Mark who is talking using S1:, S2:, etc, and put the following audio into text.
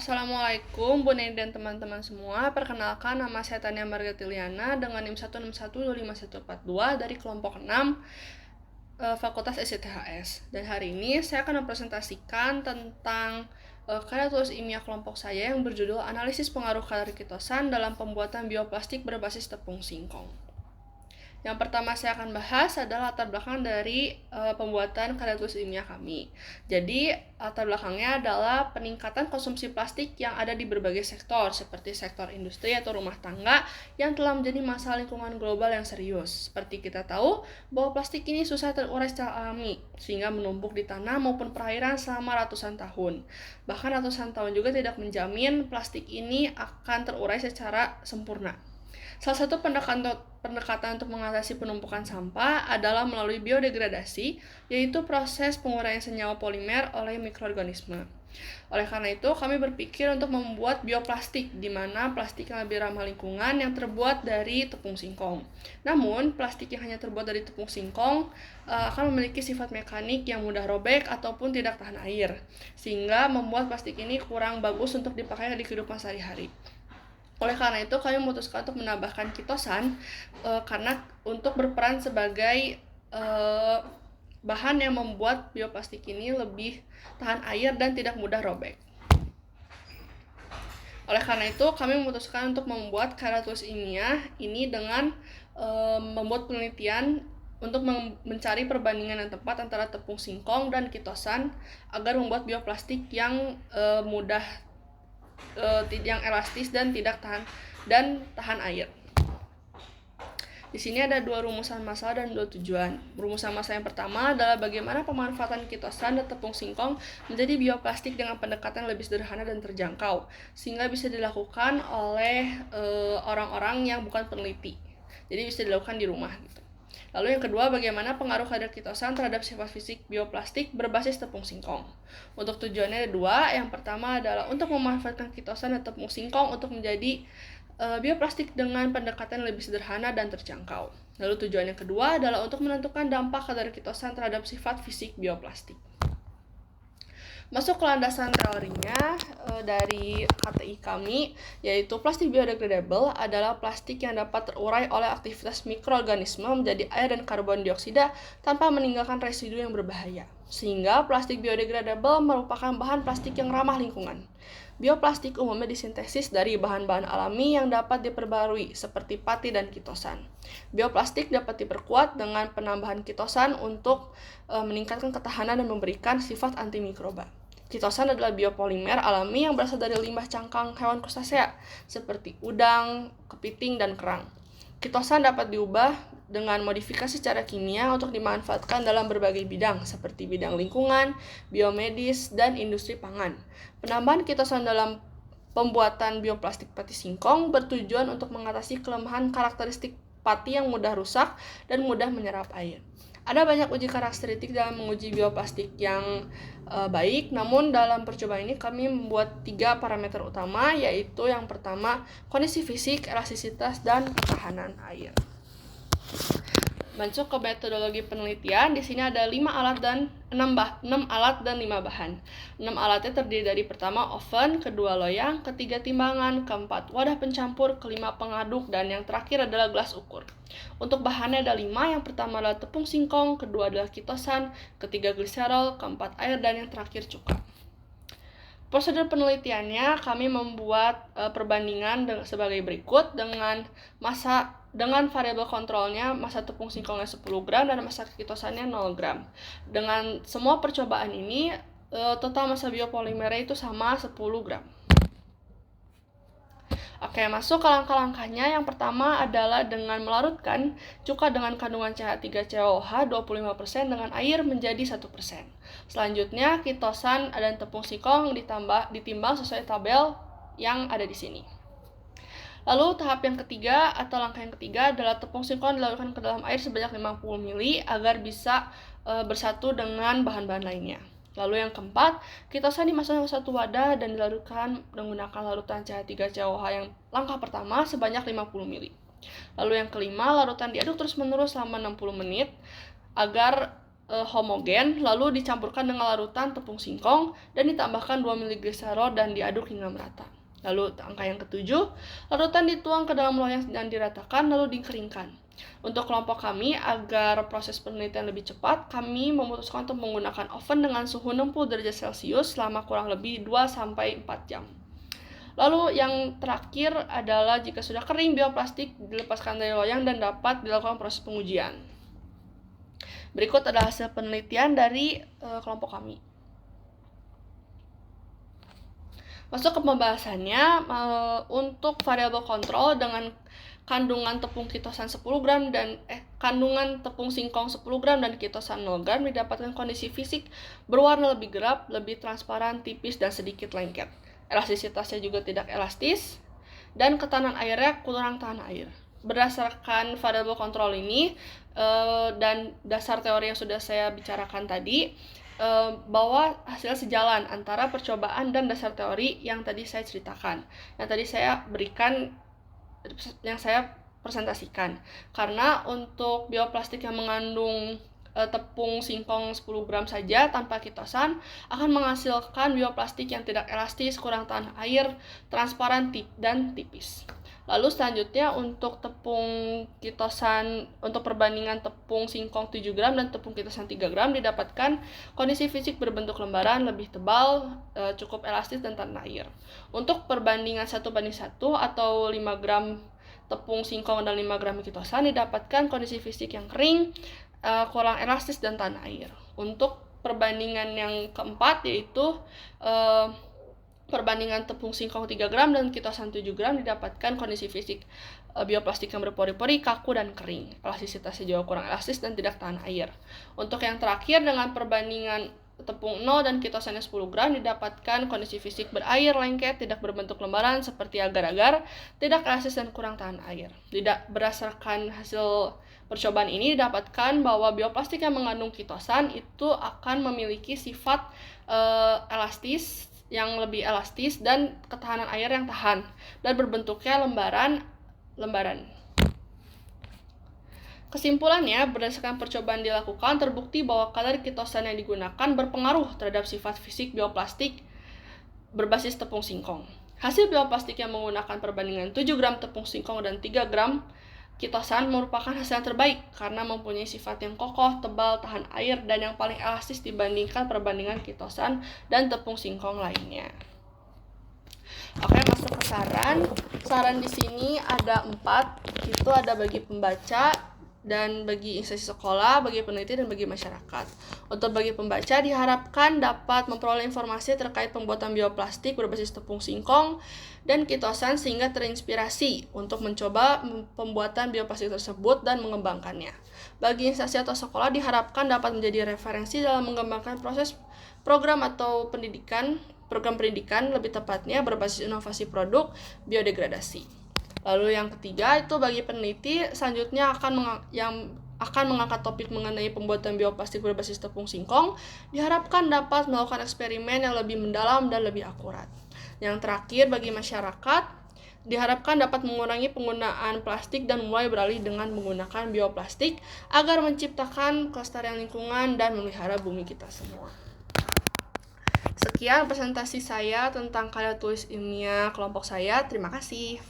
S1: Assalamualaikum Bu Neni dan teman-teman semua. Perkenalkan, nama saya Tania Margatiliana dengan NIM 161254142 dari kelompok 6 Fakultas SITHS. Dan hari ini saya akan mempresentasikan tentang karya tulis ilmiah kelompok saya yang berjudul Analisis Pengaruh Kadar Kitosan dalam Pembuatan Bioplastik Berbasis Tepung Singkong. Yang pertama saya akan bahas adalah latar belakang dari pembuatan karya tulis ilmiah kami. Jadi, latar belakangnya adalah peningkatan konsumsi plastik yang ada di berbagai sektor, seperti sektor industri atau rumah tangga yang telah menjadi masalah lingkungan global yang serius. Seperti kita tahu, bahwa plastik ini susah terurai secara alami, sehingga menumpuk di tanah maupun perairan selama ratusan tahun. Bahkan ratusan tahun juga tidak menjamin plastik ini akan terurai secara sempurna. Salah satu pendekatan untuk mengatasi penumpukan sampah adalah melalui biodegradasi, yaitu proses penguraian senyawa polimer oleh mikroorganisme. Oleh karena itu, kami berpikir untuk membuat bioplastik, di mana plastik yang lebih ramah lingkungan yang terbuat dari tepung singkong. Namun, plastik yang hanya terbuat dari tepung singkong akan memiliki sifat mekanik yang mudah robek ataupun tidak tahan air, sehingga membuat plastik ini kurang bagus untuk dipakai di kehidupan sehari-hari. Oleh karena itu, kami memutuskan untuk menambahkan kitosan karena untuk berperan sebagai bahan yang membuat bioplastik ini lebih tahan air dan tidak mudah robek. Oleh karena itu, kami memutuskan untuk membuat karya tulis ilmiah ini dengan membuat penelitian untuk mencari perbandingan yang tepat antara tepung singkong dan kitosan agar membuat bioplastik yang mudah, yang elastis dan tahan air. Di sini ada dua rumusan masalah dan dua tujuan. Rumusan masalah yang pertama adalah bagaimana pemanfaatan kitosan dan tepung singkong menjadi bioplastik dengan pendekatan lebih sederhana dan terjangkau, sehingga bisa dilakukan oleh orang-orang yang bukan peneliti. Jadi bisa dilakukan di rumah gitu. Lalu yang kedua, bagaimana pengaruh kadar kitosan terhadap sifat fisik bioplastik berbasis tepung singkong. Untuk tujuannya ada dua. Yang pertama adalah untuk memanfaatkan kitosan dan tepung singkong untuk menjadi bioplastik dengan pendekatan lebih sederhana dan terjangkau. Lalu tujuan yang kedua adalah untuk menentukan dampak kadar kitosan terhadap sifat fisik bioplastik. Masuk ke landasan teorinya dari KTI kami, yaitu plastik biodegradable adalah plastik yang dapat terurai oleh aktivitas mikroorganisme menjadi air dan karbon dioksida tanpa meninggalkan residu yang berbahaya. Sehingga plastik biodegradable merupakan bahan plastik yang ramah lingkungan. Bioplastik umumnya disintesis dari bahan-bahan alami yang dapat diperbarui, seperti pati dan kitosan. Bioplastik dapat diperkuat dengan penambahan kitosan untuk meningkatkan ketahanan dan memberikan sifat antimikroba. Kitosan adalah biopolimer alami yang berasal dari limbah cangkang hewan krustasea, seperti udang, kepiting, dan kerang. Kitosan dapat diubah dengan modifikasi secara kimia untuk dimanfaatkan dalam berbagai bidang, seperti bidang lingkungan, biomedis, dan industri pangan. Penambahan kitosan dalam pembuatan bioplastik pati singkong bertujuan untuk mengatasi kelemahan karakteristik pati yang mudah rusak dan mudah menyerap air. Ada banyak uji karakteristik dalam menguji bioplastik yang baik, namun dalam percobaan ini kami membuat 3 parameter utama, yaitu yang pertama, kondisi fisik, elastisitas, dan ketahanan air. Masuk ke metodologi penelitian, di sini ada 6 alat dan 5 bahan. 6 alatnya terdiri dari pertama oven, kedua loyang, ketiga timbangan, keempat wadah pencampur, kelima pengaduk, dan yang terakhir adalah gelas ukur. Untuk bahannya ada 5, yang pertama adalah tepung singkong, kedua adalah kitosan, ketiga gliserol, keempat air, dan yang terakhir cuka. Prosedur penelitiannya, kami membuat perbandingan sebagai berikut dengan variabel kontrolnya massa tepung singkongnya 10 gram dan massa kitosannya 0 gram. Dengan semua percobaan ini, total massa biopolimernya itu sama 10 gram. Oke, masuk ke langkah-langkahnya. Yang pertama adalah dengan melarutkan cuka dengan kandungan CH3COOH 25% dengan air menjadi 1%. Selanjutnya, kitosan dan tepung singkong ditimbang sesuai tabel yang ada di sini. Lalu tahap yang ketiga atau langkah yang ketiga adalah tepung singkong dilarutkan ke dalam air sebanyak 50 ml agar bisa bersatu dengan bahan-bahan lainnya. Lalu yang keempat, kitosan dimasukkan ke satu wadah dan dilarutkan menggunakan larutan CH3COOH yang langkah pertama sebanyak 50 ml. Lalu yang kelima, larutan diaduk terus-menerus selama 60 menit agar homogen, lalu dicampurkan dengan larutan tepung singkong dan ditambahkan 2 ml gliserol dan diaduk hingga merata. Lalu angka yang ketujuh, larutan dituang ke dalam loyang dan diratakan lalu dikeringkan. Untuk kelompok kami, agar proses penelitian lebih cepat, kami memutuskan untuk menggunakan oven dengan suhu 60 derajat Celcius selama kurang lebih 2-4 jam. Lalu yang terakhir adalah jika sudah kering, bioplastik dilepaskan dari loyang dan dapat dilakukan proses pengujian. Berikut adalah hasil penelitian dari kelompok kami. Masuk ke pembahasannya, untuk variabel kontrol dengan kandungan tepung kitosan 10 gram dan kandungan tepung singkong 10 gram dan kitosan 0 gram didapatkan kondisi fisik berwarna lebih gelap, lebih transparan, tipis, dan sedikit lengket. Elastisitasnya juga tidak elastis, dan ketahanan airnya kurang tahan air. Berdasarkan variabel kontrol ini dan dasar teori yang sudah saya bicarakan tadi, bahwa hasil sejalan antara percobaan dan dasar teori yang tadi saya ceritakan, yang tadi saya berikan, yang saya presentasikan. Karena untuk bioplastik yang mengandung tepung singkong 10 gram saja tanpa kitosan akan menghasilkan bioplastik yang tidak elastis, kurang tahan air, transparan, dan tipis. Lalu selanjutnya untuk tepung kitosan, untuk perbandingan tepung singkong 7 gram dan tepung kitosan 3 gram didapatkan kondisi fisik berbentuk lembaran, lebih tebal, cukup elastis, dan tahan air. Untuk perbandingan 1:1 atau 5 gram tepung singkong dan 5 gram kitosan didapatkan kondisi fisik yang kering, kurang elastis, dan tahan air. Untuk perbandingan yang keempat yaitu perbandingan tepung singkong 3 gram dan kitosan 7 gram didapatkan kondisi fisik bioplastik yang berpori-pori, kaku, dan kering. Elastisitasnya juga kurang elastis dan tidak tahan air. Untuk yang terakhir dengan perbandingan tepung 0 dan kitosannya 10 gram didapatkan kondisi fisik berair, lengket, tidak berbentuk lembaran seperti agar-agar, tidak elastis, dan kurang tahan air. Berdasarkan hasil percobaan ini didapatkan bahwa bioplastik yang mengandung kitosan itu akan memiliki sifat elastis, yang lebih elastis, dan ketahanan air yang tahan, dan berbentuknya lembaran. Kesimpulannya, berdasarkan percobaan dilakukan, terbukti bahwa kadar kitosan yang digunakan berpengaruh terhadap sifat fisik bioplastik berbasis tepung singkong. Hasil bioplastik yang menggunakan perbandingan 7 gram tepung singkong dan 3 gram kitosan merupakan hasil yang terbaik karena mempunyai sifat yang kokoh, tebal, tahan air, dan yang paling elastis dibandingkan perbandingan kitosan dan tepung singkong lainnya. Oke, masuk ke saran. Saran di sini ada 4, itu ada bagi pembaca dan bagi instansi sekolah, bagi peneliti, dan bagi masyarakat. Untuk bagi pembaca diharapkan dapat memperoleh informasi terkait pembuatan bioplastik berbasis tepung singkong dan kitosan sehingga terinspirasi untuk mencoba pembuatan bioplastik tersebut dan mengembangkannya. Bagi instansi atau sekolah diharapkan dapat menjadi referensi dalam mengembangkan proses program pendidikan lebih tepatnya berbasis inovasi produk biodegradasi. Lalu yang ketiga itu bagi peneliti selanjutnya akan mengangkat topik mengenai pembuatan bioplastik berbasis tepung singkong, diharapkan dapat melakukan eksperimen yang lebih mendalam dan lebih akurat. Yang terakhir bagi masyarakat, diharapkan dapat mengurangi penggunaan plastik dan mulai beralih dengan menggunakan bioplastik agar menciptakan kelestarian lingkungan dan memelihara bumi kita semua. Sekian presentasi saya tentang karya tulis ilmiah kelompok saya. Terima kasih.